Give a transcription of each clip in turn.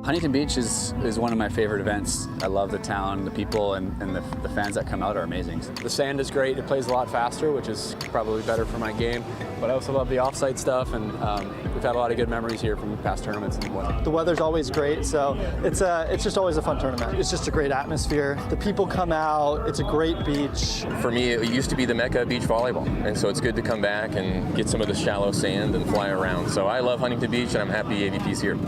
Huntington Beach is one of my favorite events. I love the town, the people, and the fans that come out are amazing. The sand is great. It plays a lot faster, which is probably better for my game. But I also love the off-site stuff, and we've had a lot of good memories here from past tournaments and whatnot. The weather's always great, so it's just always a fun tournament. It's just a great atmosphere. The people come out. It's a great beach. For me, it used to be the mecca of beach volleyball, and so it's good to come back and get some of the shallow sand and fly around. So I love Huntington Beach, and I'm happy AVP's here.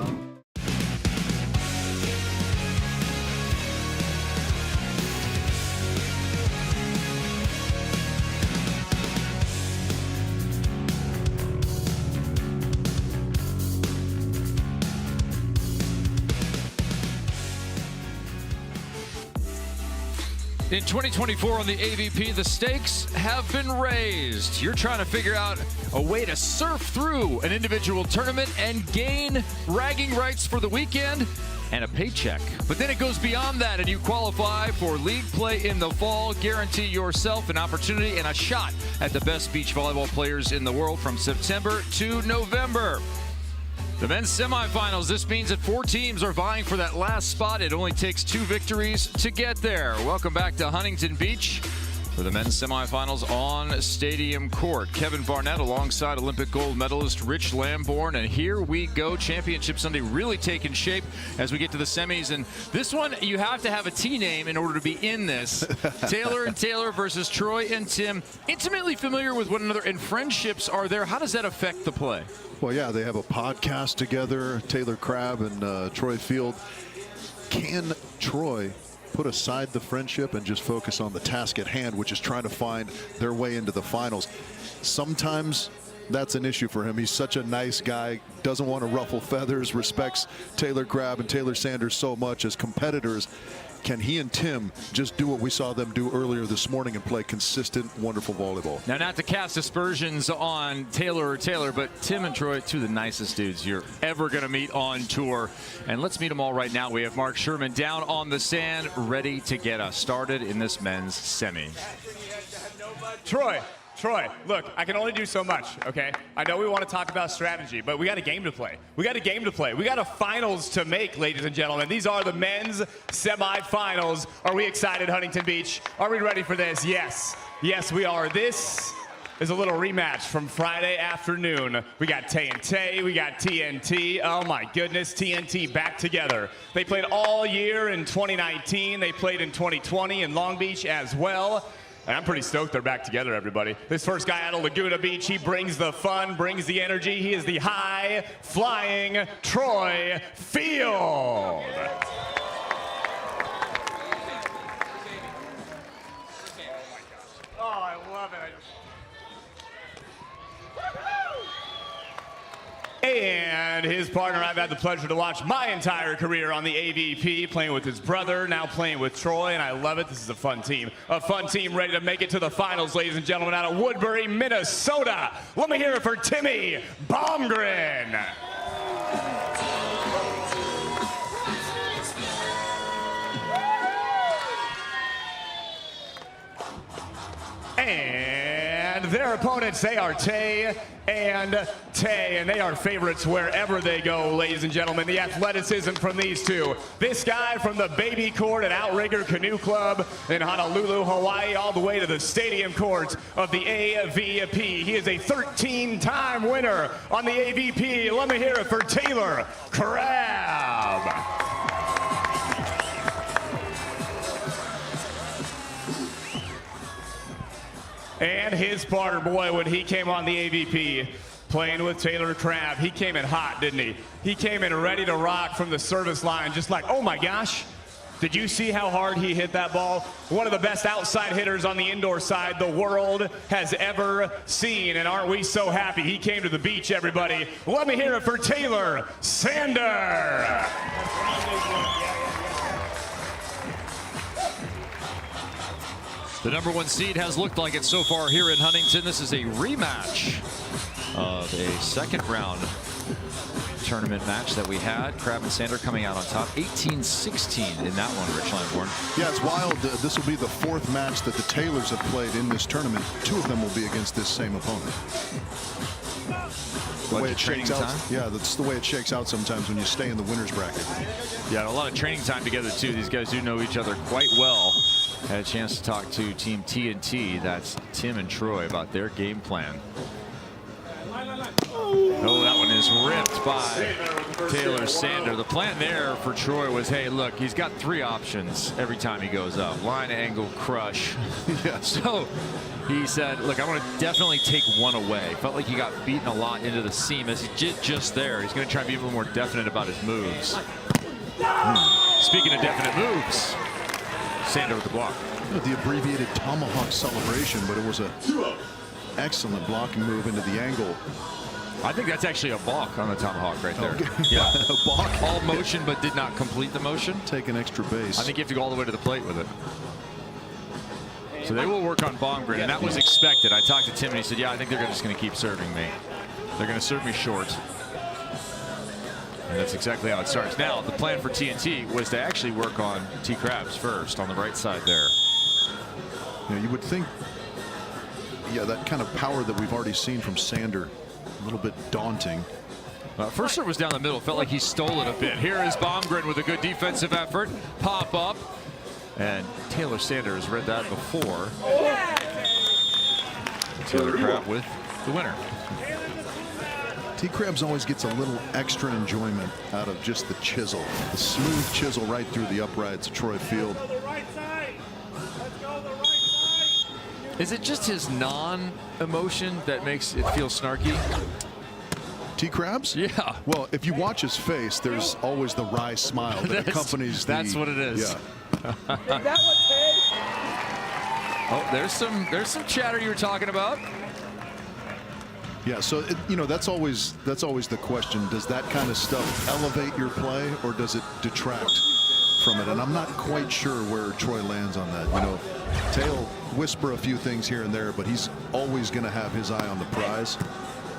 In 2024 on the AVP, the stakes have been raised. You're trying to figure out a way to surf through an individual tournament and gain bragging rights for the weekend and a paycheck. But then it goes beyond that, and you qualify for league play in the fall. Guarantee yourself an opportunity and a shot at the best beach volleyball players in the world from September to November. The men's semifinals, this means that 4 teams are vying for that last spot. It only takes 2 victories to get there. Welcome back to Huntington Beach for the men's semifinals on Stadium Court. Kevin Barnett alongside Olympic gold medalist Rich Lamborn. And here we go. Championship Sunday really taking shape as we get to the semis. And this one, you have to have a T name in order to be in this. Taylor and Taylor versus Troy and Tim. Intimately familiar with one another, and friendships are there. How does that affect the play? Well, yeah, they have a podcast together, Taylor Crabb and Troy Field. Can Troy put aside the friendship and just focus on the task at hand, which is trying to find their way into the finals? Sometimes that's an issue for him. He's such a nice guy, doesn't want to ruffle feathers, respects Taylor Crabb and Taylor Sanders so much as competitors. Can he and Tim just do what we saw them do earlier this morning and play consistent, wonderful volleyball? Now, not to cast aspersions on Taylor or Taylor, but Tim and Troy, 2 of the nicest dudes you're ever going to meet on tour. And let's meet them all right now. We have Mark Sherman down on the sand, ready to get us started in this men's semi. Troy, look, I can only do so much, okay? I know we want to talk about strategy, but we got a game to play. We got a finals to make, ladies and gentlemen. These are the men's semifinals. Are we excited, Huntington Beach? Are we ready for this? Yes, we are. This is a little rematch from Friday afternoon. We got Tay and Tay, we got TNT. Oh my goodness, TNT back together. They played all year in 2019. They played in 2020 in Long Beach as well. And I'm pretty stoked they're back together, everybody. This first guy out of Laguna Beach, he brings the fun, brings the energy. He is the high-flying Troy Field. Oh, I love it. And his partner, I've had the pleasure to watch my entire career on the AVP, playing with his brother, now playing with Troy, and I love it. This is a fun team ready to make it to the finals, ladies and gentlemen, out of Woodbury, Minnesota. Let me hear it for Timmy Bomgren. And their opponents, they are Tay and Tay, and they are favorites wherever they go, ladies and gentlemen. The athleticism from these two. This guy from the baby court at Outrigger Canoe Club in Honolulu, Hawaii, all the way to the stadium court of the AVP. He is a 13-time winner on the AVP. Let me hear it for Taylor Crabb. And his partner, boy, when he came on the AVP, playing with Taylor Crabb, he came in hot, didn't he? He came in ready to rock from the service line, just like, oh my gosh, did you see how hard he hit that ball? One of the best outside hitters on the indoor side the world has ever seen, and aren't we so happy he came to the beach, everybody? Let me hear it for Taylor Sander. The #1 seed has looked like it so far here in Huntington. This is a rematch of a second round tournament match that we had. Crabb and Sander coming out on top, 18-16 in that one, Rich Lamborn. Yeah, it's wild. This will be the 4th match that the Taylors have played in this tournament. 2 of them will be against this same opponent. The way it training shakes out. time? Yeah, that's the way it shakes out sometimes when you stay in the winner's bracket. Yeah, a lot of training time together too. These guys do know each other quite well. Had a chance to talk to Team TNT, that's Tim and Troy, about their game plan. Oh, that one is ripped by Taylor Sander. The plan there for Troy was, hey, look, he's got 3 options every time he goes up. Line, angle, crush. Yeah. So he said, look, I want to definitely take one away. Felt like he got beaten a lot into the seam as he did just there. He's going to try to be a little more definite about his moves. Speaking of definite moves, Sander with the block. The abbreviated tomahawk celebration, but it was a excellent blocking move into the angle. I think that's actually a balk on the tomahawk right there. Okay. Yeah. A balk. All motion, but did not complete the motion. Take an extra base. I think you have to go all the way to the plate with it. So they will work on Bomgren, and that was expected. I talked to Tim, and he said, yeah, I think they're just going to keep serving me. They're going to serve me short. And that's exactly how it starts. Now, the plan for TNT was to actually work on Crabb's first on the right side there. You know, you would think, yeah, that kind of power that we've already seen from Sander, a little bit daunting. First serve was down the middle. Felt like he stole it a bit. Here is Bomgren with a good defensive effort. Pop up. And Taylor Sander has read that before. Taylor Crabb with the winner. Crabb's always gets a little extra enjoyment out of just the chisel. The smooth chisel right through the uprights of Troy Field. Is it just his non-emotion that makes it feel snarky? Crabb's? Yeah. Well, if you watch his face, there's always the wry smile that accompanies the... That's what it is. Yeah. Oh, there's some chatter you were talking about. Yeah, so you know, that's always the question. Does that kind of stuff elevate your play, or does it detract from it? And I'm not quite sure where Troy lands on that. You know, Tail whisper a few things here and there, but he's always going to have his eye on the prize.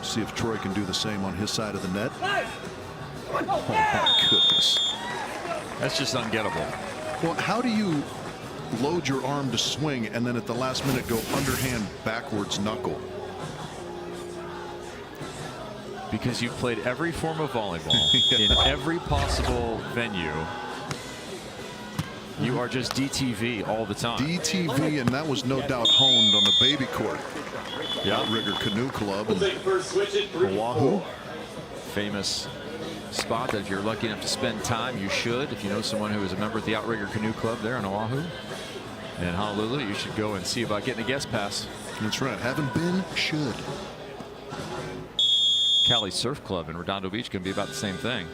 See if Troy can do the same on his side of the net. Oh my goodness. That's just ungettable. Well, how do you load your arm to swing and then at the last minute go underhand backwards knuckle? Because you've played every form of volleyball in every possible venue. You are just DTV all the time. DTV, and that was no doubt honed on the baby court. Yeah. Outrigger Canoe Club in Oahu. Famous spot that if you're lucky enough to spend time, you should. If you know someone who is a member at the Outrigger Canoe Club there in Oahu and Honolulu, you should go and see about getting a guest pass. That's right. Haven't been, should. Cali Surf Club in Redondo Beach can be about the same thing.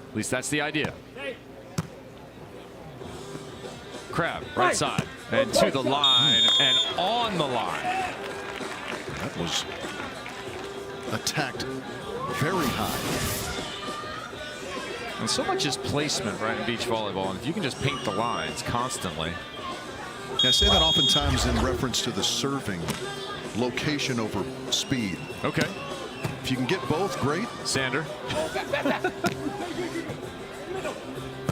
At least that's the idea. Crabb, right side, and to the line, and on the line. That was attacked very high. And so much is placement, right, in beach volleyball. And if you can just paint the lines constantly. I say that oftentimes in reference to the serving, location over speed. Okay. If you can get both, great. Sander.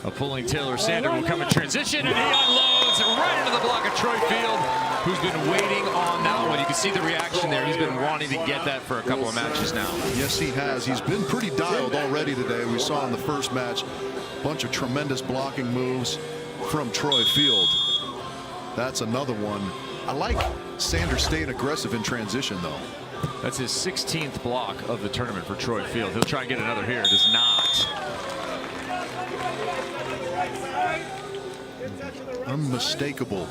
A pulling Taylor Sander will come in transition, and he unloads right into the block of Troy Field, who's been waiting on that one. You can see the reaction there. He's been wanting to get that for a couple of matches now. Yes, he has. He's been pretty dialed already today. We saw in the first match a bunch of tremendous blocking moves from Troy Field. That's another one. I like Sander staying aggressive in transition, though. That's his 16th block of the tournament for Troy Field. He'll try and get another here. Does not. Unmistakable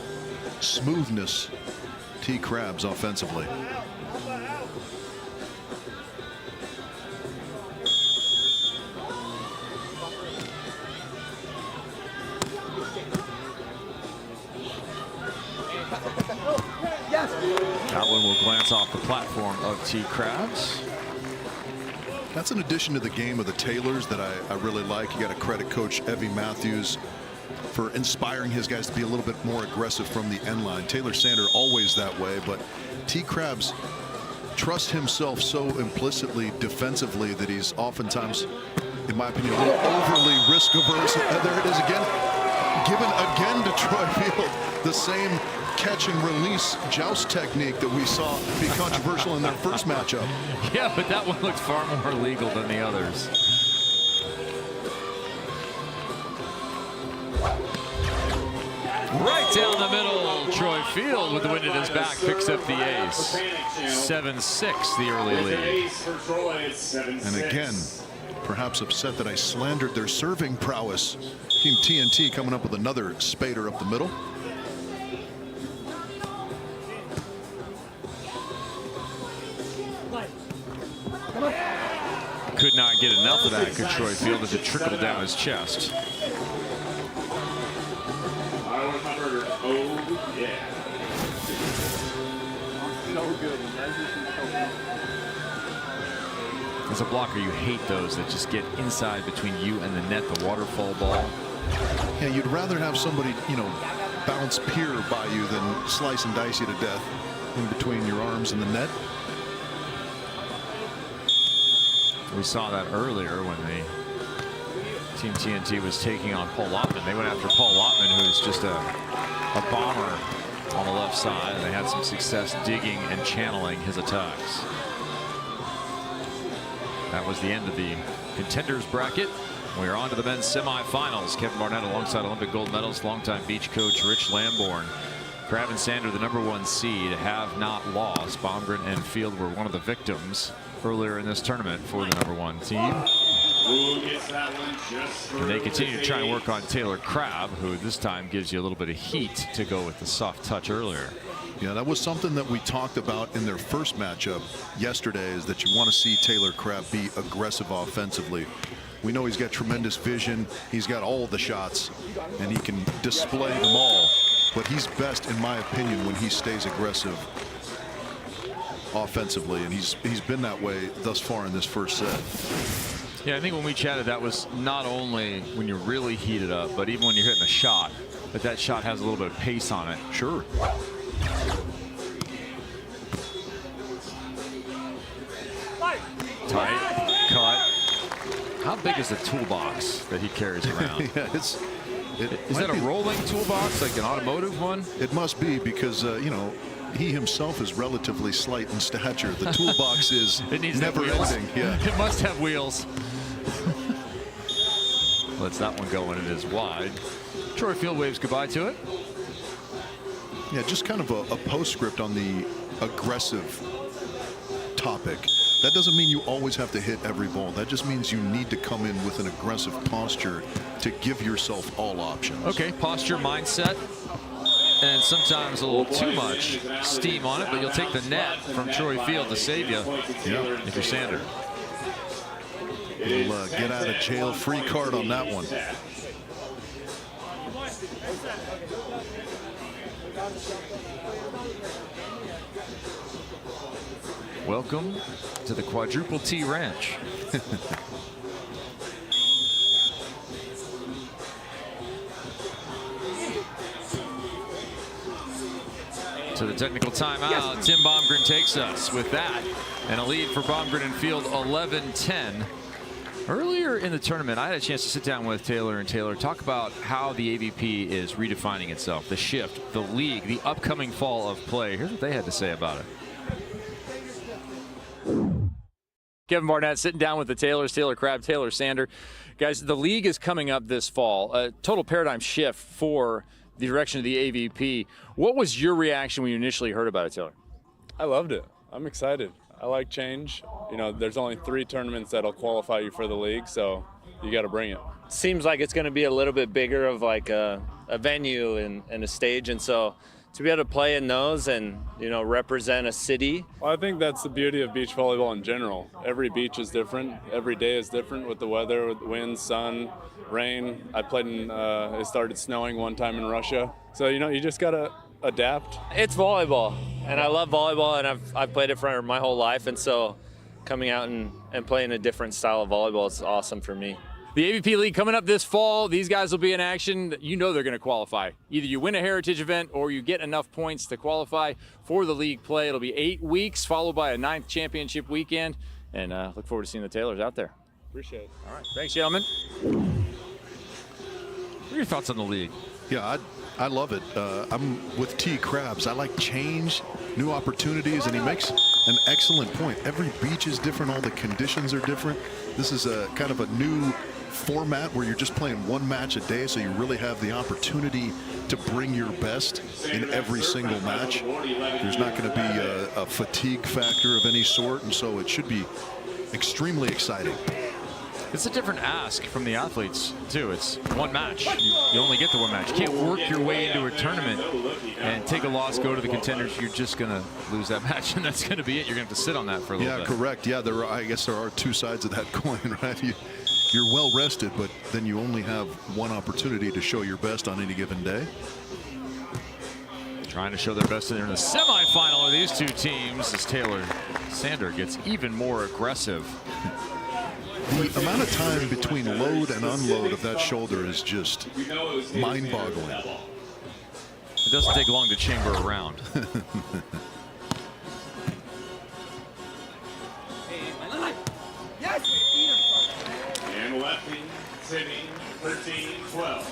smoothness, Crabb's offensively. That one will glance off the platform of Crabb's. That's an addition to the game of the Taylors that I really like. You got to credit Coach Evie Matthews for inspiring his guys to be a little bit more aggressive from the end line. Taylor Sander always that way, but Crabb's trusts himself so implicitly defensively that he's oftentimes, in my opinion, a little overly risk averse. There it is again. Given again to Troy Field, the same catch and release joust technique that we saw be controversial in their first matchup. Yeah, but that one looked far more legal than the others. Right down the middle, Troy Field with the wind at his back picks up the ace. 7-6, the early lead. And again, perhaps upset that I slandered their serving prowess. Team TNT coming up with another spader up the middle. Could not get enough of that, could Troy Field, as it trickled down his chest. As a blocker, you hate those that just get inside between you and the net, the waterfall ball. Yeah, you'd rather have somebody, you know, bounce pier by you than slice and dice you to death in between your arms and the net. We saw that earlier when the Team TNT was taking on Paul Lottman. They went after Paul Lottman, who's just a bomber on the left side, and they had some success digging and channeling his attacks. That was the end of the contenders bracket. We are on to the men's semifinals. Kevin Barnett alongside Olympic gold medalist, longtime beach coach Rich Lamborn. Crabb and Sander, the #1 seed, have not lost. Bomgren and Field were one of the victims earlier in this tournament for the #1 team. And they continue to try and work on Taylor Crabb, who this time gives you a little bit of heat to go with the soft touch earlier. Yeah, that was something that we talked about in their first matchup yesterday, is that you want to see Taylor Crabb be aggressive offensively. We know he's got tremendous vision. He's got all the shots, and he can display them all. But he's best, in my opinion, when he stays aggressive offensively, and he's been that way thus far in this first set. Yeah, I think when we chatted, that was not only when you're really heated up, but even when you're hitting a shot, that shot has a little bit of pace on it. Sure. Tight, cut. How big is the toolbox that he carries around? Yeah, is that a rolling toolbox, like an automotive one? It must be, because you know, he himself is relatively slight in stature. The toolbox is never ending. Yeah. It must have wheels. Lets that one go, and it is wide. Troy Field waves goodbye to it. Yeah, just kind of a postscript on the aggressive topic. That doesn't mean you always have to hit every ball. That just means you need to come in with an aggressive posture to give yourself all options. Okay, posture, mindset, and sometimes a little too much steam on it, but you'll take the net from Troy Field to save you if you're Sander. Little get out of jail free card on that one. Welcome to the Quadruple T Ranch. To the technical timeout, Tim Bomgren takes us with that, and a lead for Bomgren and Field, 11-10. Earlier in the tournament, I had a chance to sit down with Taylor and Taylor, talk about how the AVP is redefining itself, the shift, the league, the upcoming fall of play. Here's what they had to say about it. Kevin Barnett sitting down with the Taylors, Taylor Crabb, Taylor Sander. Guys, the league is coming up this fall. A total paradigm shift for the direction of the AVP. What was your reaction when you initially heard about it, Taylor? I loved it. I'm excited. I like change. You know, there's only 3 tournaments that'll qualify you for the league, so you got to bring it. Seems like it's going to be a little bit bigger of like a venue and a stage, and so to be able to play in those and, you know, represent a city. Well, I think that's the beauty of beach volleyball in general. Every beach is different. Every day is different with the weather, with wind, sun, rain. I played in, it started snowing one time in Russia. So, you know, you just got to adapt. It's volleyball, and I love volleyball, and I've played it for my whole life, and so coming out and playing a different style of volleyball is awesome for me. The AVP League coming up this fall. These guys will be in action. You know they're going to qualify. Either you win a heritage event or you get enough points to qualify for the league play. It'll be 8 weeks, followed by a 9th championship weekend. And look forward to seeing the Taylors out there. Appreciate it. All right. Thanks, gentlemen. What are your thoughts on the league? Yeah, I love it. I'm with T. Crabbs. I like change, new opportunities, and he makes an excellent point. Every beach is different. All the conditions are different. This is a kind of a new format where you're just playing one match a day, so you really have the opportunity to bring your best in every single match. There's not going to be a fatigue factor of any sort, and so it should be extremely exciting. It's a different ask from the athletes, too. It's one match. You only get the one match. You can't work your way into a tournament and take a loss, go to the contenders. You're just going to lose that match, and that's going to be it. You're going to have to sit on that for a little bit. Yeah, correct. Yeah, I guess there are two sides of that coin, right? You're well rested, but then you only have one opportunity to show your best on any given day. Trying to show their best in the semifinal of these two teams as Taylor Sander gets even more aggressive. The amount of time between load and unload of that shoulder is just mind-boggling. It doesn't take long to chamber around. And lefty, sitting, 13-12.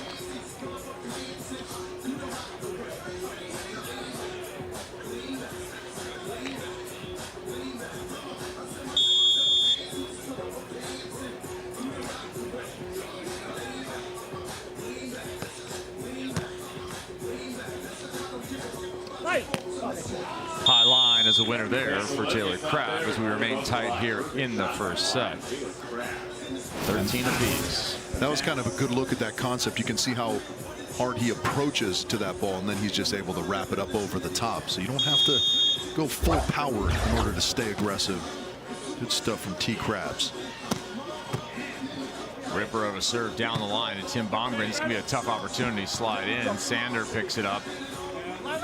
High line as a winner there for Taylor Crabb as we remain tight here in the first set. 13 apiece. That was kind of a good look at that concept. You can see how hard he approaches to that ball, and then he's just able to wrap it up over the top. So you don't have to go full power in order to stay aggressive. Good stuff from T. Crabbs. Ripper of a serve down the line to Tim Bomgren. It's going to be a tough opportunity. Slide in. Sander picks it up.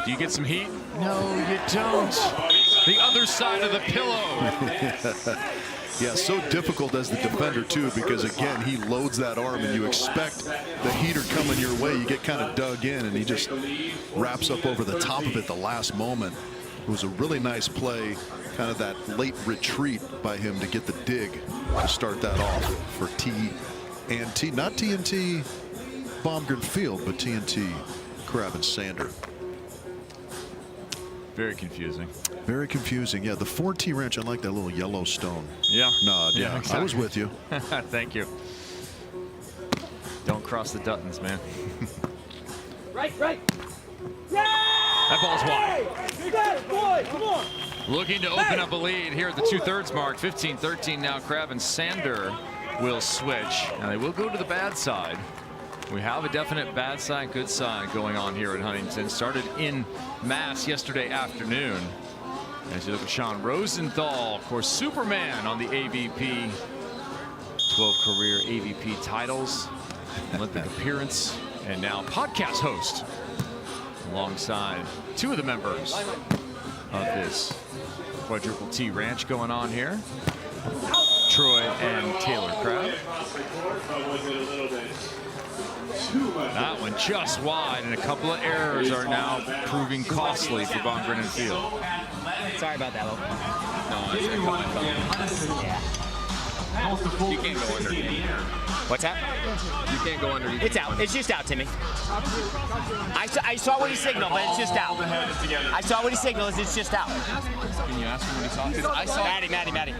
Do you get some heat? No, you don't. The other side of the pillow. Yeah, so difficult as the defender, too, because, again, he loads that arm, and you expect the heater coming your way. You get kind of dug in, and he just wraps up over the top of it the last moment. It was a really nice play, kind of that late retreat by him to get the dig to start that off for TNT. Not TNT Bomgren Field, but TNT Crabb and Sander. Very confusing. Very confusing. Yeah, the 4T wrench, I like that little yellow stone. Yeah. Nod. Yeah, exactly. I was with you. Thank you. Don't cross the Duttons, man. Right. Yeah! That ball's wide. You got it, boy. Come on. Looking to open up a lead here at the 2/3 mark. 15-13 now. Crabb and Sander will switch. Now they will go to the bad side. We have a definite bad side, good side going on here at Huntington. Started in Mass yesterday afternoon. As you look at Sean Rosenthal, of course, Superman on the AVP. 12 career AVP titles, Olympic appearance, and now podcast host alongside two of the members of this quadruple T ranch going on here. Troy and Taylor Crabb. That one just wide, and a couple of errors are now proving costly for Bomgren and Field. Sorry about that, Lo. No, you can't go underneath. What's that? You can't go underneath. It's out. It's just out, Timmy. I saw what he signaled, but it's just out. I saw what he signaled. It's just out. Can you ask him what he saw? Because I saw. Maddie.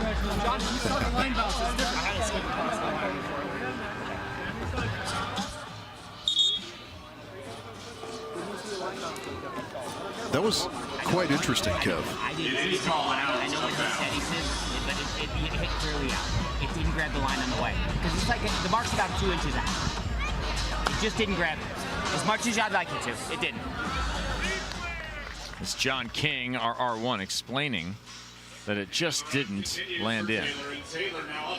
That was quite interesting, Kev. I didn't see it. I know what he said, but it hit clearly out. It didn't grab the line on the way. Because it's like the mark's about 2 inches out. It just didn't grab it. As much as I'd like it to, it didn't. It's John King, our R1, explaining that it just didn't land in.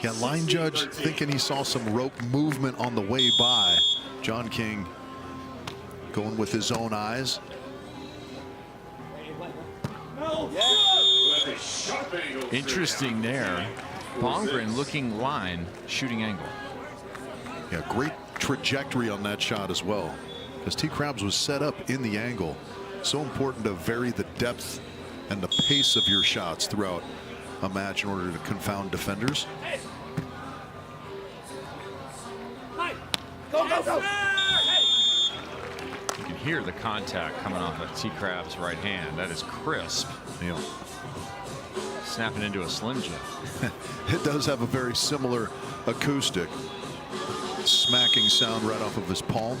Yeah, line judge thinking he saw some rope movement on the way by. John King going with his own eyes. Interesting there. Bomgren looking line, shooting angle. Yeah, great trajectory on that shot as well. Because T. Crabbs was set up in the angle. So important to vary the depth and the pace of your shots throughout a match in order to confound defenders. hear the contact coming off of T. Crabb's right hand. That is crisp. Yeah. Snapping into a Slim Jim. It does have a very similar acoustic. Smacking sound right off of his palm.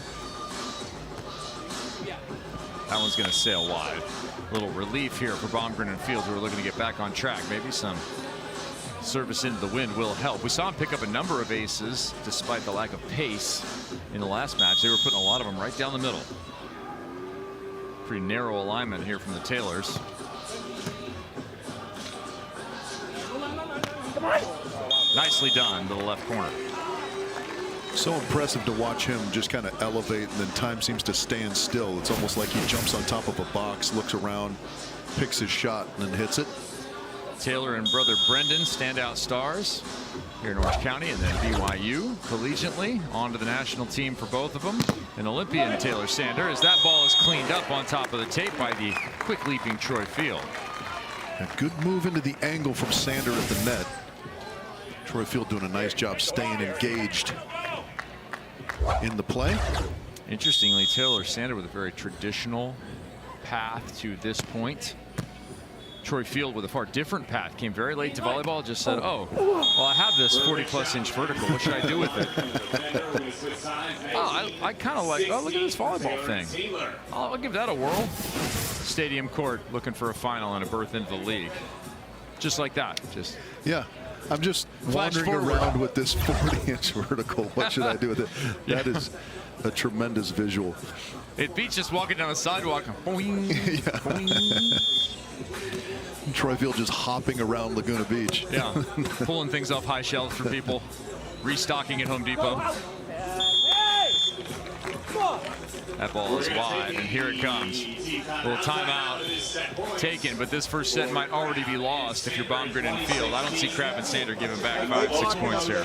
That one's going to sail wide. A little relief here for Bomgren and Field, who are looking to get back on track. Maybe some service into the wind will help. We saw him pick up a number of aces despite the lack of pace in the last match. They were putting a lot of them right down the middle. Pretty narrow alignment here from the Taylors. Nicely done to the left corner. So impressive to watch him just kind of elevate, and then time seems to stand still. It's almost like he jumps on top of a box, looks around, picks his shot, and then hits it. Taylor and brother Brendan, standout stars here in Orange County, and then BYU collegiately onto the national team for both of them. An Olympian Taylor Sander, as that ball is cleaned up on top of the tape by the quick leaping Troy Field. A good move into the angle from Sander at the net. Troy Field doing a nice job staying engaged in the play. Interestingly, Taylor Sander with a very traditional path to this point. Troy Field with a far different path, came very late to volleyball, just said, oh, well, I have this 40+ inch vertical. What should I do with it? Oh, I kind of like, oh, look at this volleyball thing. I'll give that a whirl. Stadium court looking for a final and a berth into the league. Just like that. Just yeah. I'm just wandering forward around with this 40-inch vertical. What should I do with it? That is a tremendous visual. It beats just walking down the sidewalk. Boing, boing. Troy Field just hopping around Laguna Beach. Yeah, pulling things off high shelves for people, restocking at Home Depot. That ball is wide, and here it comes. A little timeout taken, but this first set might already be lost if you're Bomgren and Field. I don't see Crabb and Sander giving back 5-6 points here.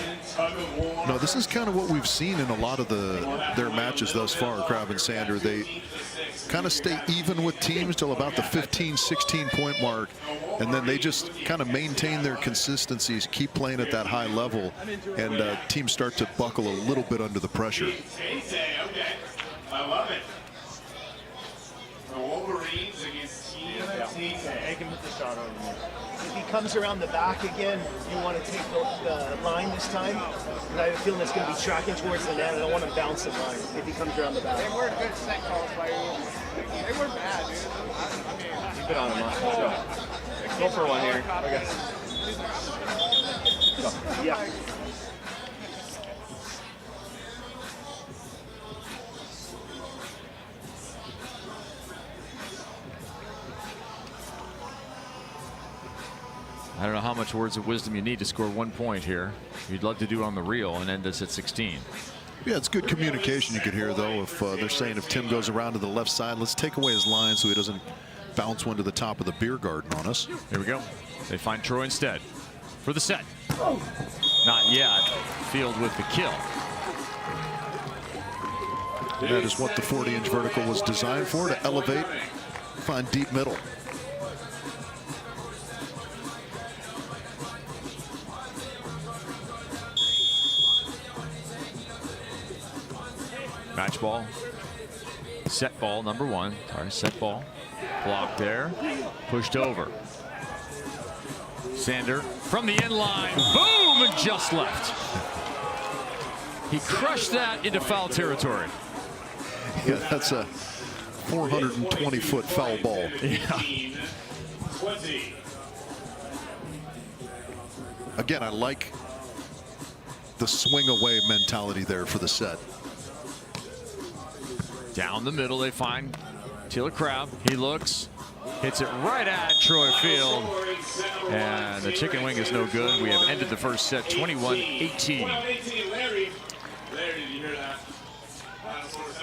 No, this is kind of what we've seen in a lot of their matches thus far, Crabb and Sander. They kind of stay even with teams till about the 15-16 point mark, and then they just kind of maintain their consistencies, keep playing at that high level, and teams start to buckle a little bit under the pressure. I love it. The Wolverines against Team Make him hit the shot over there. If he comes around the back again, you want to take the line this time. And I have a feeling it's going to be tracking towards the net. I don't want him bouncing line if he comes around the back. They were good set calls by you. They were bad, dude. I mean, Keep it on him. Let's go for one here. Okay. Go. Yeah. I don't know how much words of wisdom you need to score 1 point here. You'd love to do it on the reel and end this at 16. Yeah, it's good communication you could hear, though, if they're saying if Tim goes around to the left side, let's take away his line so he doesn't bounce one to the top of the beer garden on us. Here we go. They find Troy instead for the set. Not yet. Field with the kill. That is what the 40-inch vertical was designed for, to elevate, find deep middle. Match ball. Set ball number one. Sorry, set ball. Blocked there. Pushed over. Sander from the end line. Boom! And just left. He crushed that into foul territory. Yeah, that's a 420-foot foul ball. Yeah. Again, I like the swing away mentality there for the set. Down the middle, they find Taylor Crabb. He looks, hits it right at Troy Field, and the chicken wing is no good. We have ended the first set 21-18.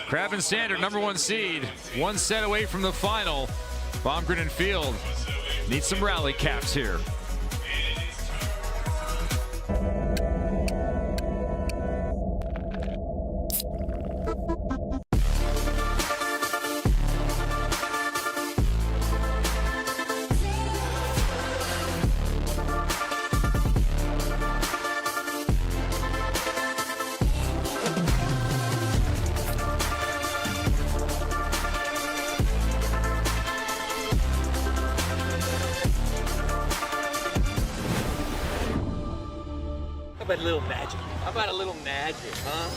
Crabb and Sander, #1 seed, 1 set away from the final. Bomgren and Field need some rally caps here. How about a little magic? How about a little magic, huh?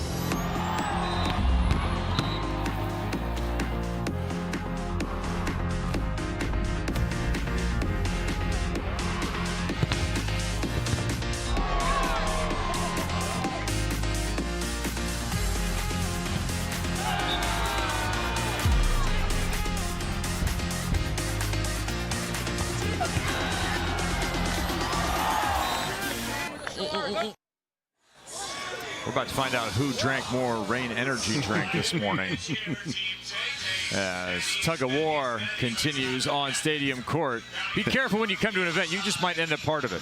We're about to find out who drank more Rain Energy drink this morning. As tug of war continues on Stadium Court. Be careful when you come to an event. You just might end up part of it.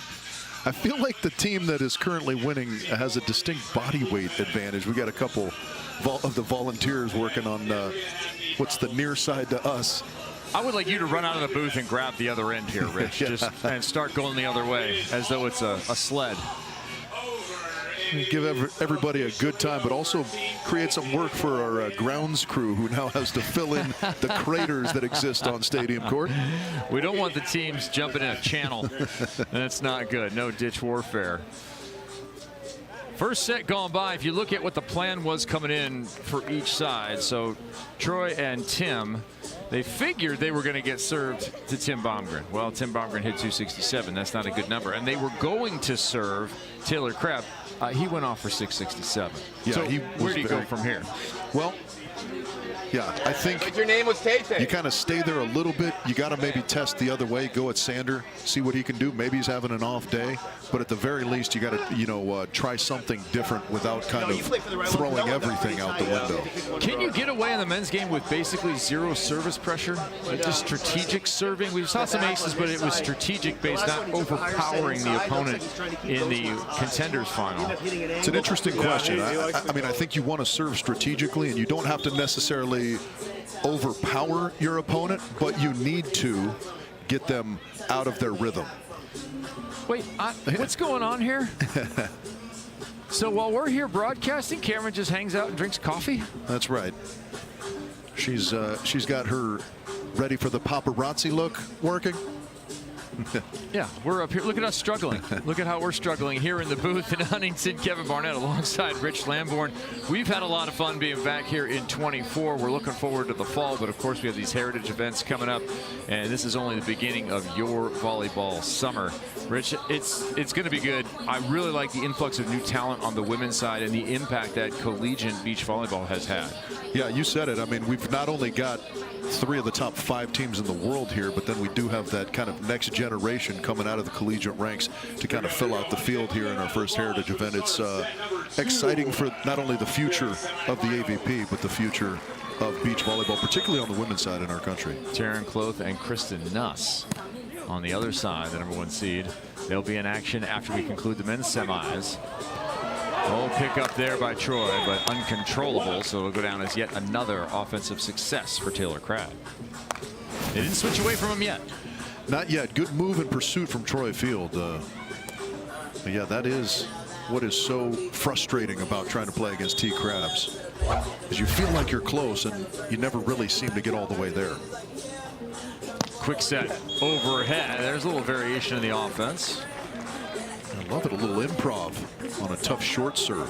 I feel like the team that is currently winning has a distinct body weight advantage. We got a couple of the volunteers working on what's the near side to us. I would like you to run out of the booth and grab the other end here, Rich, and start going the other way as though it's a sled. Give everybody a good time, but also create some work for our grounds crew who now has to fill in the craters that exist on Stadium Court. We don't want the teams jumping in a channel. That's not good. No ditch warfare. First set gone by. If you look at what the plan was coming in for each side, so Troy and Tim, they figured they were going to get served to Tim Bomgren. Well, Tim Bomgren hit 267. That's not a good number. And they were going to serve Taylor Crabb. He went off for 667. Yeah, so where do you go from here? Well, yeah, I think But your name was Tay-Tay. you kind of stay there a little bit. You got to maybe test the other way, go at Sander, see what he can do. Maybe he's having an off day, but at the very least, you got to, try something different without kind of throwing everything out the window. Can you get away in the men's game with basically zero service pressure? Just strategic serving? We saw some aces, but it was strategic based, not overpowering the opponent in the contenders final. It's an interesting question. I mean, I think you want to serve strategically, and you don't have to necessarily overpower your opponent, but you need to get them out of their rhythm. Wait, what's going on here? So while we're here broadcasting, Cameron just hangs out and drinks coffee? That's right. She's got her ready for the paparazzi look working. Yeah, we're up here. Look at us struggling. Look at how we're struggling here in the booth in Huntington. Kevin Barnett alongside Rich Lamborn. We've had a lot of fun being back here in 24. We're looking forward to the fall, but of course we have these heritage events coming up, and this is only the beginning of your volleyball summer. Rich, it's going to be good. I really like the influx of new talent on the women's side and the impact that collegiate beach volleyball has had. Yeah, you said it. I mean, we've not only got 3 of the top 5 teams in the world here, but then we do have that kind of next generation coming out of the collegiate ranks to kind of fill out the field here in our first heritage event. It's exciting for not only the future of the AVP, but the future of beach volleyball, particularly on the women's side in our country. Taryn Cloth and Kristen Nuss on the other side, the #1 seed. They'll be in action after we conclude the men's semis. Oh, pick up there by Troy, but uncontrollable, so it'll go down as yet another offensive success for Taylor Crabb. They didn't switch away from him yet. Not yet. Good move in pursuit from Troy Field. But yeah, that is what is so frustrating about trying to play against T. Crabbs, is you feel like you're close and you never really seem to get all the way there. Quick set overhead. There's a little variation in the offense. I love it, a little improv on a tough short serve.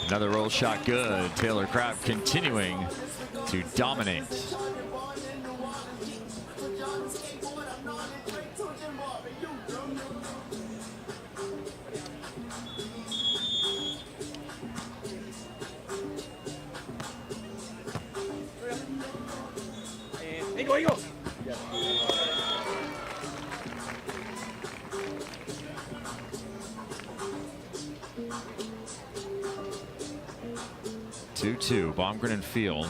Another roll shot good. Taylor Crabb continuing to dominate. Go, go. 2-2, Bomgren and Field.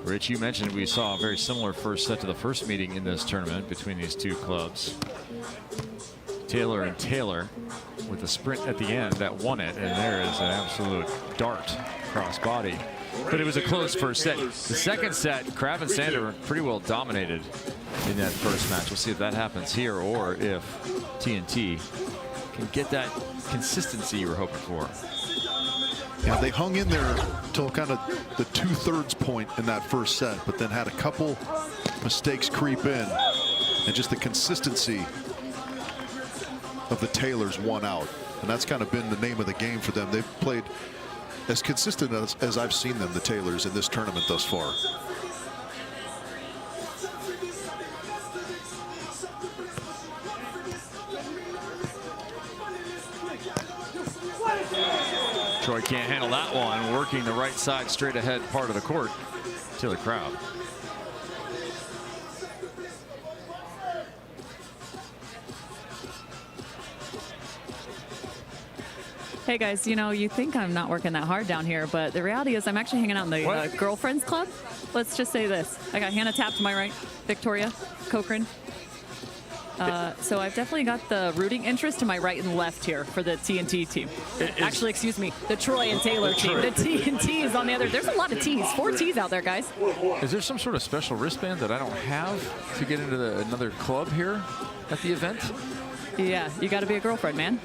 Rich, you mentioned we saw a very similar first set to the first meeting in this tournament between these two clubs. Taylor and Taylor with a sprint at the end that won it, and there is an absolute dart cross body. But it was a close first set. The second set, Crabb and Sander pretty well dominated in that first match. We'll see if that happens here or if TNT can get that consistency you were hoping for. Yeah, they hung in there till kind of the 2/3 point in that first set, but then had a couple mistakes creep in, and just the consistency of the Taylors won out. And that's kind of been the name of the game for them. They've played as consistent as I've seen them, the Taylors, in this tournament thus far. Troy can't handle that one. Working the right side straight ahead part of the court. Taylor Crabb. Hey guys, you know, you think I'm not working that hard down here, but the reality is I'm actually hanging out in the girlfriends club. Let's just say this. I got Hannah Tapp to my right, Victoria, Cochran. So I've definitely got the rooting interest to my right and left here for the TNT team. Actually, excuse me, the Troy and Taylor team. The TNT is on the other. There's a lot of T's, 4 T's out there, guys. Is there some sort of special wristband that I don't have to get into another club here at the event? Yeah, you got to be a girlfriend, man.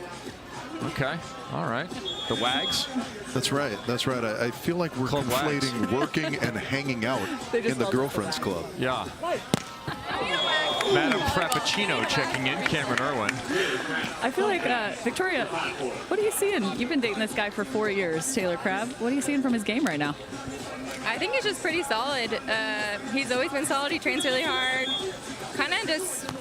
Okay, all right. The WAGs? That's right, that's right. I feel like we're Club conflating WAGs. working and hanging out in the girlfriends club. Yeah. Madam Frappuccino checking in, Cameron Irwin. I feel like, Victoria, what are you seeing? You've been dating this guy for 4 years, Taylor Crabb. What are you seeing from his game right now? I think he's just pretty solid. He's always been solid. He trains really hard. Kind of just,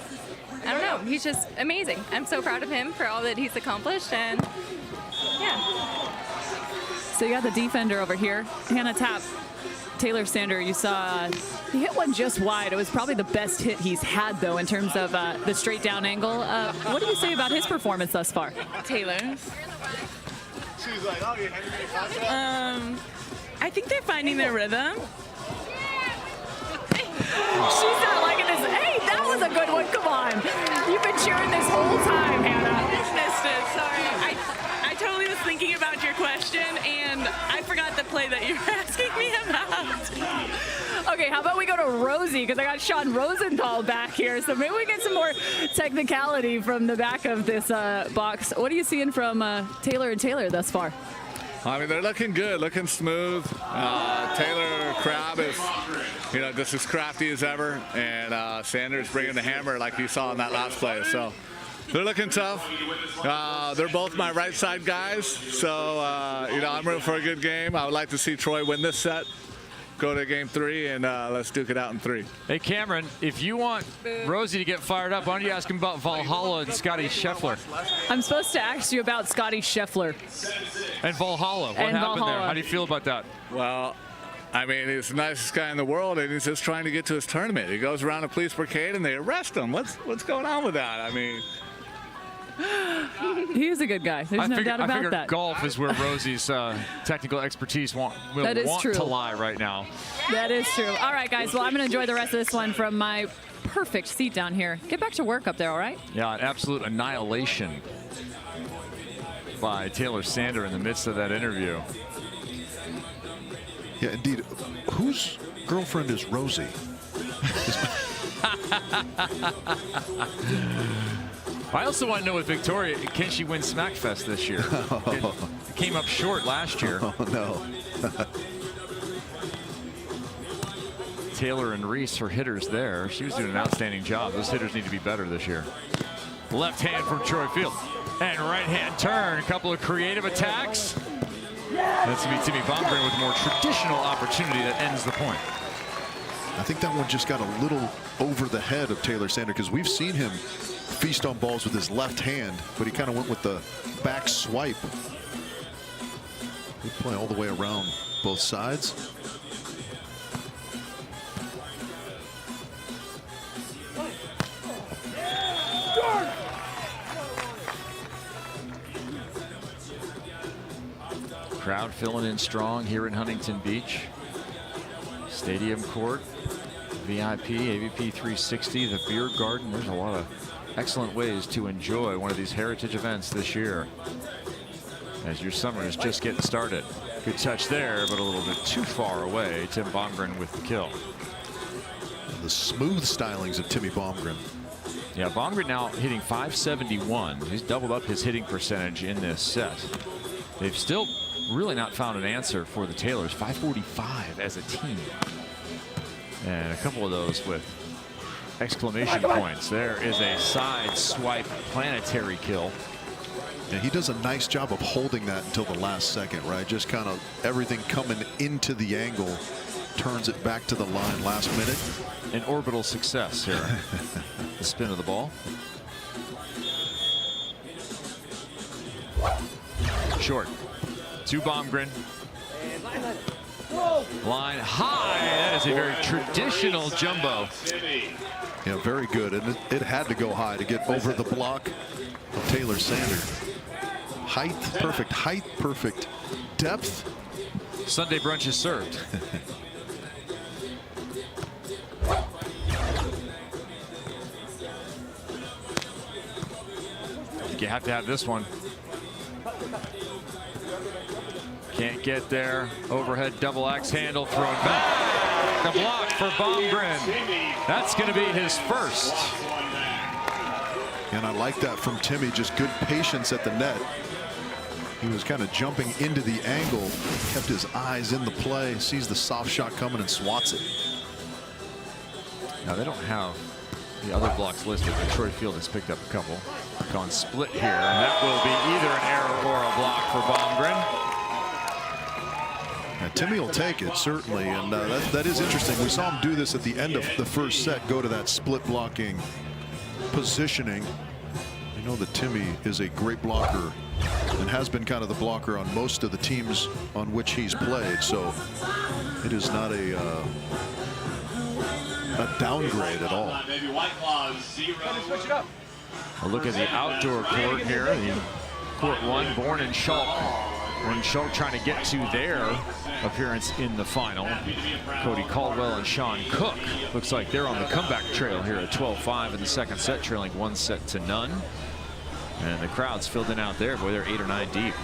I don't know. He's just amazing. I'm so proud of him for all that he's accomplished. And yeah. So you got the defender over here, Hannah Tapp. Taylor Sander, you saw he hit one just wide. It was probably the best hit he's had, though, in terms of the straight down angle. What do you say about his performance thus far? Taylor. I think they're finding their rhythm. She's not liking this. Hey, that was a good one. Come on. You've been cheering this whole time, Hannah. I just missed it. Sorry. I totally was thinking about your question, and I forgot the play that you were asking me about. Okay, how about we go to Rosie, because I got Sean Rosenthal back here, so maybe we get some more technicality from the back of this box. What are you seeing from Taylor and Taylor thus far? I mean, they're looking good, looking smooth. Taylor Crabb is, you know, just as crafty as ever, and Sanders bringing the hammer like you saw in that last play. So they're looking tough. They're both my right side guys, so you know, I'm rooting for a good game. I would like to see Troy win this set, go to game 3, and let's duke it out in 3. Hey, Cameron, if you want Rosie to get fired up, why don't you ask him about Valhalla and Scotty Scheffler? I'm supposed to ask you about Scotty Scheffler. And Valhalla. What happened there? How do you feel about that? Well, I mean, he's the nicest guy in the world, and he's just trying to get to his tournament. He goes around a police brigade, and they arrest him. What's going on with that? I mean, He's a good guy. There's no doubt about I figure that. golf is where Rosie's technical expertise will want to lie right now. That is true. All right, guys. Well, I'm going to enjoy the rest of this one from my perfect seat down here. Get back to work up there, all right? Yeah, an absolute annihilation by Taylor Sander in the midst of that interview. Yeah, indeed. Whose girlfriend is Rosie? I also want to know with Victoria, can she win Smackfest this year? It came up short last year. Oh, no. Taylor and Reese, her hitters there. She was doing an outstanding job. Those hitters need to be better this year. Left hand from Troy Field. And right hand turn. A couple of creative attacks. That's going to be Timmy Bomgren with a more traditional opportunity that ends the point. I think that one just got a little over the head of Taylor Sander, because we've seen him feast on balls with his left hand, but he kind of went with the back swipe. Good play all the way around both sides. Crowd filling in strong here in Huntington Beach. Stadium court, VIP, AVP 360, the beer garden. There's a lot of excellent ways to enjoy one of these heritage events this year, as your summer is just getting started. Good touch there, but a little bit too far away. Tim Bomgren with the kill. the smooth stylings of Timmy Bomgren. Yeah, Bomgren now hitting .571. He's doubled up his hitting percentage in this set. They've still really not found an answer for the Taylors. .545 as a team. And a couple of those with exclamation points. There is a side swipe planetary kill. And he does a nice job of holding that until the last second, right? Just kind of everything coming into the angle, turns it back to the line last minute. An orbital success here. The spin of the ball. Short to Bomgren. Line high. That is a very traditional jumbo. Yeah, very good. And it had to go high to get over the block of Taylor Sander. Height, perfect height, perfect depth. Sunday brunch is served. You have to have this one. Can't get there. Overhead double axe handle thrown back. The block for Bomgren. That's going to be his first. And I like that from Timmy. Just good patience at the net. He was kind of jumping into the angle, kept his eyes in the play, sees the soft shot coming and swats it. Now they don't have the other blocks listed, but Troy Field has picked up a couple. Gone split here, and that will be either an error or a block for Bomgren. Timmy will take it, certainly, and that is interesting. We saw him do this at the end of the first set, go to that split blocking positioning. I know that Timmy is a great blocker and has been kind of the blocker on most of the teams on which he's played, so it is not a downgrade at all. A look at the outdoor court here. The court one, Bourne and Schulk. Bourne and Schulk trying to get to their appearance in the final. Cody Caldwell and Sean Cook. Looks like they're on the comeback trail here at 12-5 in the second set, trailing 1-0. And the crowd's filled in out there. Boy, they're 8 or 9 deep.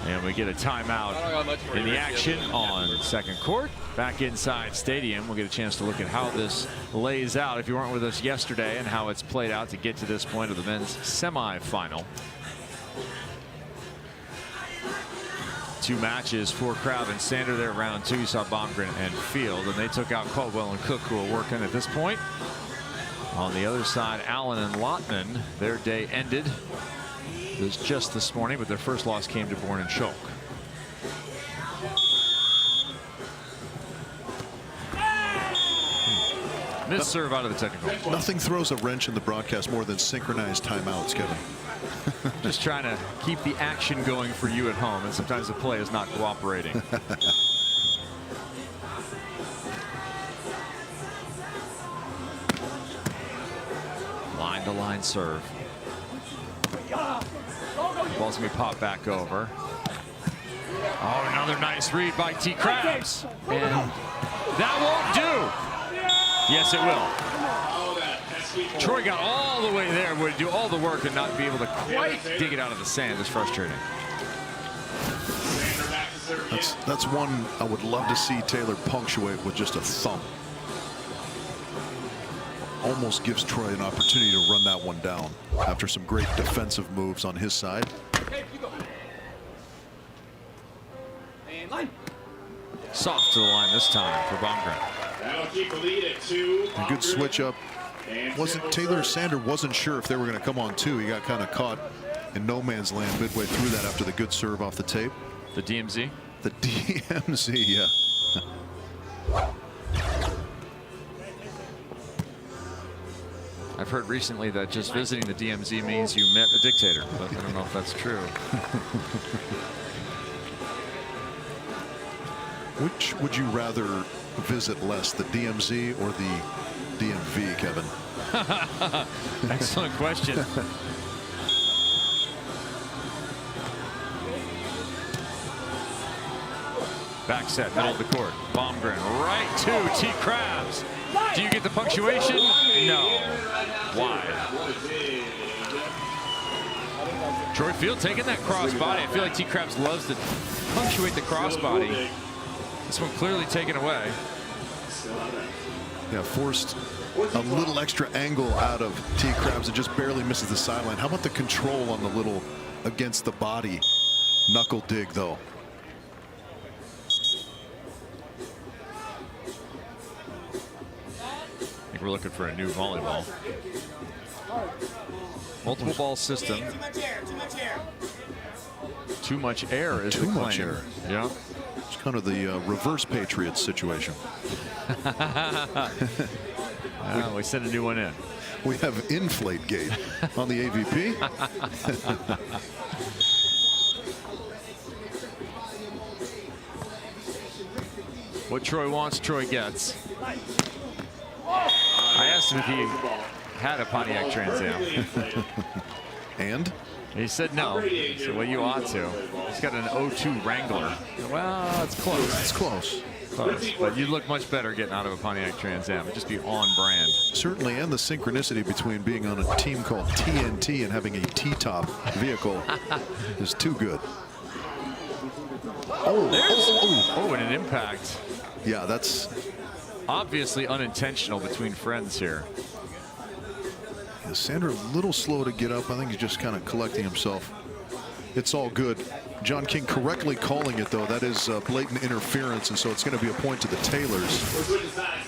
And we get a timeout in the action on second court. Back inside stadium, we'll get a chance to look at how this lays out if you weren't with us yesterday and how it's played out to get to this point of the men's semifinal. 2 matches for Crabb and Sander there, round 2. You saw Bomgren and Field, and they took out Caldwell and Cook, who are working at this point. On the other side, Allen and Lotman, their day ended. It was just this morning, but their first loss came to Bourne and Schulk. Missed serve out of the technical. Nothing throws a wrench in the broadcast more than synchronized timeouts, Kevin. Just trying to keep the action going for you at home, and sometimes the play is not cooperating. Line-to-line serve. Ball's gonna be popped back over. Oh, another nice read by T. Crabbs. And that won't do. Yes, it will. Troy got all the way there, would do all the work and not be able to quite dig it out of the sand. It's frustrating. That's one I would love to see Taylor punctuate with just a thump. Almost gives Troy an opportunity to run that one down after some great defensive moves on his side. Soft to the line this time for Bomgren. A good switch up. Taylor Sander wasn't sure if they were going to come on 2. He got kind of caught in no man's land midway through that after the good serve off the tape. The DMZ? The DMZ, yeah. I've heard recently that just visiting the DMZ means you met a dictator, but I don't know if that's true. Which would you rather visit less, the DMZ or the DMV, Kevin? Excellent question. Back set, middle of the court. Bomgren right to T. Crabbs. Do you get the punctuation? No. Wide. Troy Field taking that crossbody. I feel like T. Crabbs loves to punctuate the crossbody. This one clearly taken away. Yeah, forced a little extra angle out of T. Crabbs and just barely misses the sideline. How about the control on the little against the body knuckle dig, though? I think we're looking for a new volleyball. Multiple ball system. Too much air is the claim. Too much air. Yeah. It's kind of the reverse Patriots situation. We sent a new one in. We have inflate gate on the AVP. What Troy wants, Troy gets. I asked him if he had a Pontiac Trans Am. And? He said no. He said, well, you ought to. He's got an 02 Wrangler. Well, it's close. It's close. Close. But you look much better getting out of a Pontiac Trans Am. It'd just be on brand. Certainly, and the synchronicity between being on a team called TNT and having a T-top vehicle is too good. Oh, and an impact. Yeah, that's obviously unintentional between friends here. Sander a little slow to get up. I think he's just kind of collecting himself. It's all good. John King correctly calling it, though. That is blatant interference, and so it's going to be a point to the Taylors.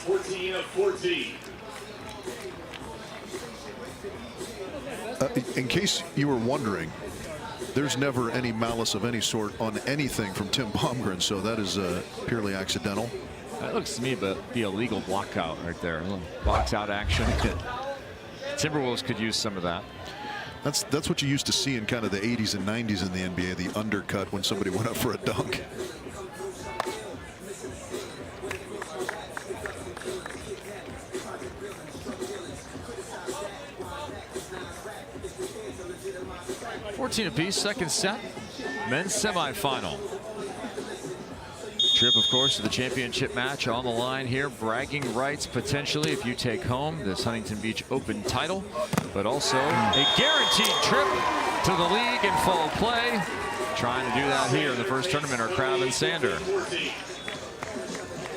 14 of 14. In case you were wondering, there's never any malice of any sort on anything from Tim Bomgren, so that is purely accidental. That looks to me to be a legal block out right there. A little box out action. Timberwolves could use some of that. That's what you used to see in kind of the 80s and 90s in the NBA, the undercut when somebody went up for a dunk. $14 apiece, second set, men's semifinal. Trip, of course, to the championship match on the line here. Bragging rights potentially if you take home this Huntington Beach Open title, but also a guaranteed trip to the league in fall play. Trying to do that here in the first tournament are Crabb and Sander.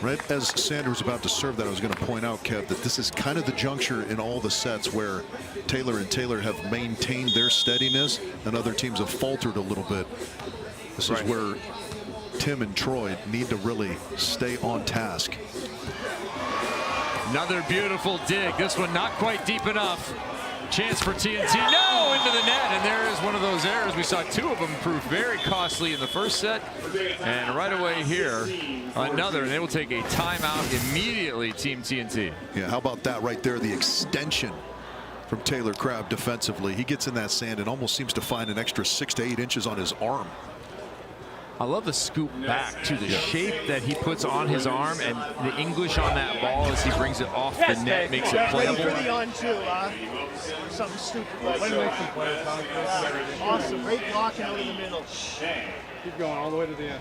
Right as Sander was about to serve that, I was going to point out, Kev, that this is kind of the juncture in all the sets where Taylor and Taylor have maintained their steadiness and other teams have faltered a little bit. This is where Tim and Troy need to really stay on task. Another beautiful dig. This one not quite deep enough. Chance for TNT. No, into the net. And there is one of those errors. We saw two of them prove very costly in the first set. And right away here, another. And they will take a timeout immediately, Team TNT. Yeah, how about that right there? The extension from Taylor Crabb defensively. He gets in that sand and almost seems to find an extra 6 to 8 inches on his arm. I love the scoop back to the shape that he puts on his arm, and the English on that ball as he brings it off the net makes it playable. Ready on too, something stupid like that. Awesome, great blocking out in the middle. Keep going all the way to the end.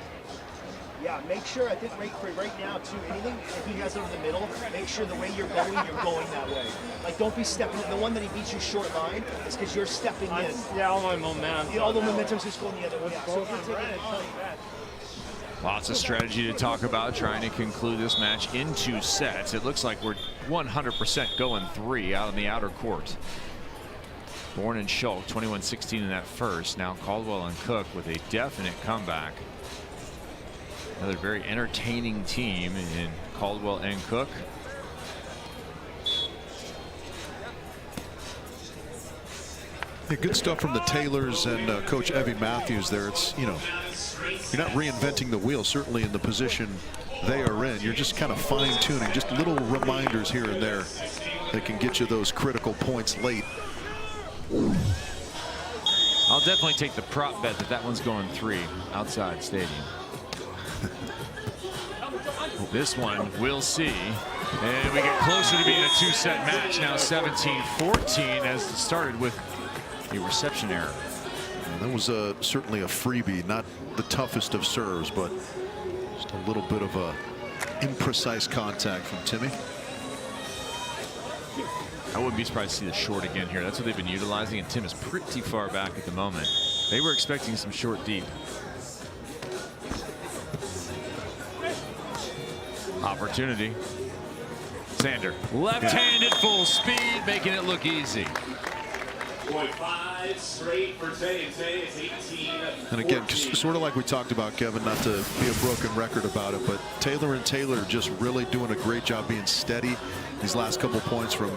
Yeah, make sure, I think right now too, anything, if you guys are in the middle, make sure the way you're going that way. Like, don't be stepping, the one that he beats you short line is because you're stepping in. Yeah, all my momentum. Yeah, all the momentum's just going the other way. So lots of strategy to talk about, trying to conclude this match in 2 sets. It looks like we're 100% going 3 out in the outer court. Bourne and Schulk, 21-16 in that first. Now Caldwell and Cook with a definite comeback. Another very entertaining team in Caldwell and Cook. Yeah, good stuff from the Taylors and Coach Evie Matthews there. It's, you know, you're not reinventing the wheel, certainly in the position they are in. You're just kind of fine-tuning, just little reminders here and there that can get you those critical points late. I'll definitely take the prop bet that that one's going 3 outside stadium. This one we'll see, and we get closer to being a 2-set match now. 17-14 as it started with a reception error. And that was certainly a freebie, not the toughest of serves, but just a little bit of a imprecise contact from Timmy. I wouldn't be surprised to see the short again here. That's what they've been utilizing, and Tim is pretty far back at the moment. They were expecting some short deep. Opportunity. Sander, left-handed full speed, making it look easy. 5 straight for Tay. Tay is 18. And again, sort of like we talked about, Kevin, not to be a broken record about it, but Taylor and Taylor just really doing a great job being steady. These last couple points from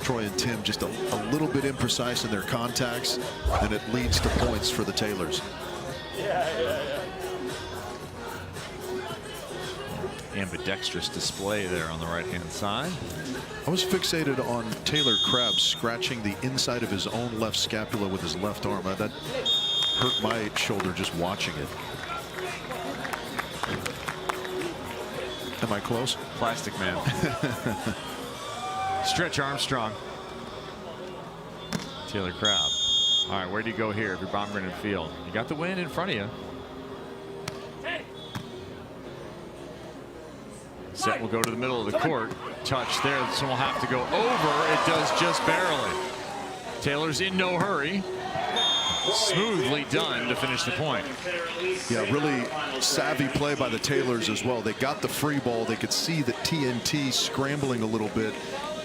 Troy and Tim, just a little bit imprecise in their contacts, and it leads to points for the Taylors. Ambidextrous display there on the right-hand side. I was fixated on Taylor Crabb scratching the inside of his own left scapula with his left arm. That hurt my shoulder just watching it. Am I close? Plastic man. Stretch Armstrong. Taylor Crabb. All right, where do you go here if you're Bomgren and Field? You got the win in front of you. Set will go to the middle of the court. Touch there. This one will have to go over. It does just barely. Taylor's in no hurry. Smoothly done to finish the point. Yeah, really savvy play by the Taylors as well. They got the free ball. They could see the TNT scrambling a little bit,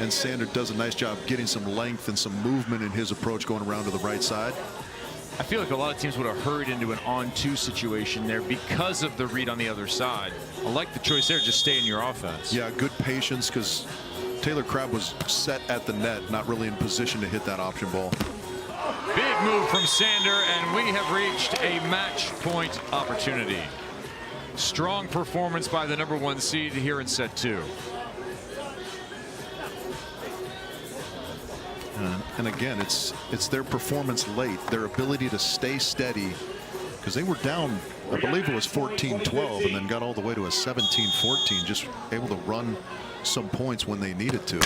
and Sander does a nice job getting some length and some movement in his approach going around to the right side. I feel like a lot of teams would have hurried into an on-2 situation there because of the read on the other side. I like the choice there, just stay in your offense. Yeah, good patience, because Taylor Crabb was set at the net, not really in position to hit that option ball. Big move from Sander, and we have reached a match point opportunity. Strong performance by the #1 seed here in set 2. And again, it's their performance late, their ability to stay steady, because they were down, I believe it was 14-12, and then got all the way to a 17-14, just able to run some points when they needed to.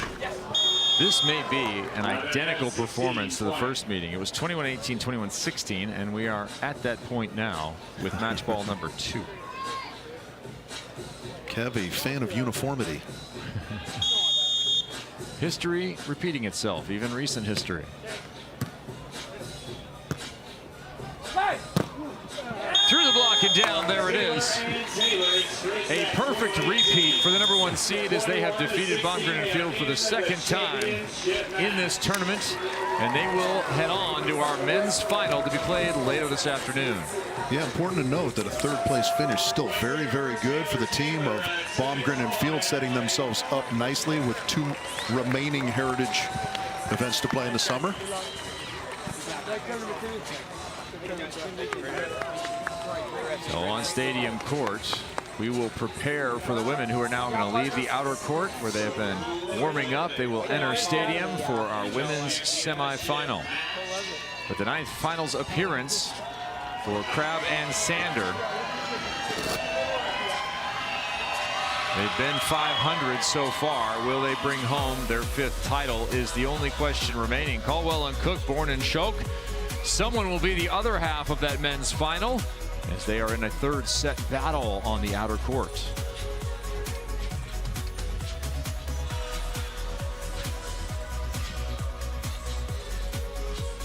This may be an identical performance to the first meeting. It was 21-18, 21-16, and we are at that point now with match ball number 2. Kev, a fan of uniformity. History repeating itself, even recent history. Through the block and down, there it is. A perfect repeat for the #1 seed as they have defeated Bomgren and Field for the second time in this tournament. And they will head on to our men's final to be played later this afternoon. Yeah, important to note that a third-place finish still very, very good for the team of Bomgren and Field, setting themselves up nicely with 2 remaining Heritage events to play in the summer. So on Stadium Court, we will prepare for the women who are now going to leave the outer court where they have been warming up. They will enter Stadium for our women's semifinal. But the 9th finals appearance for Crabb and Sander. They've been 500 so far. Will they bring home their 5th title is the only question remaining. Caldwell and Cook, Bourne and Schoch. Someone will be the other half of that men's final as they are in a 3rd set battle on the outer court.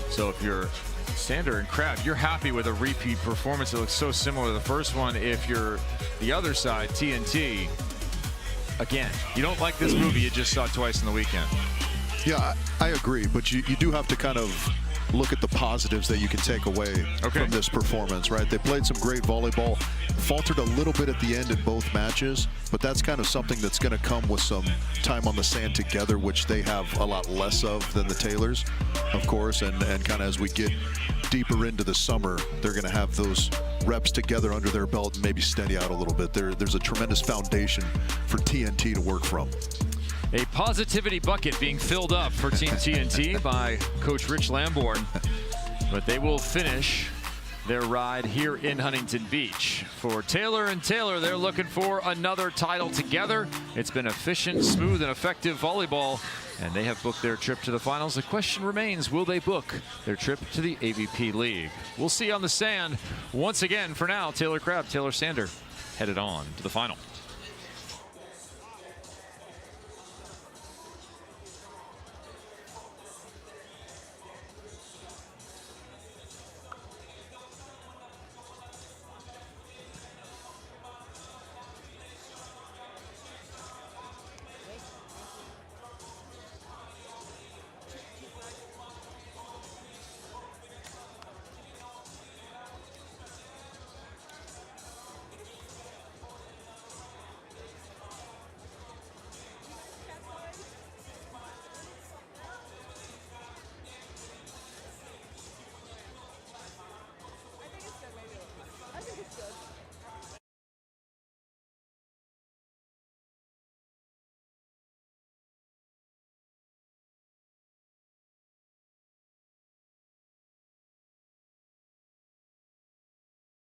So if you're Sander and Crabb, you're happy with a repeat performance. It looks so similar to the first one. If you're the other side, TNT, again, you don't like this movie you just saw twice in the weekend. Yeah, I agree, but you do have to kind of look at the positives that you can take away from this performance, right? They played some great volleyball, faltered a little bit at the end in both matches, but that's kind of something that's going to come with some time on the sand together, which they have a lot less of than the Taylors, of course, and kind of as we get deeper into the summer, they're going to have those reps together under their belt and maybe steady out a little bit. There's a tremendous foundation for TNT to work from. A positivity bucket being filled up for Team TNT by Coach Rich Lamborn, but they will finish their ride here in Huntington Beach. For Taylor and Taylor, they're looking for another title together. It's been efficient, smooth, and effective volleyball, and they have booked their trip to the finals. The question remains, will they book their trip to the AVP League? We'll see on the sand. Once again, for now, Taylor Crabb, Taylor Sander headed on to the final.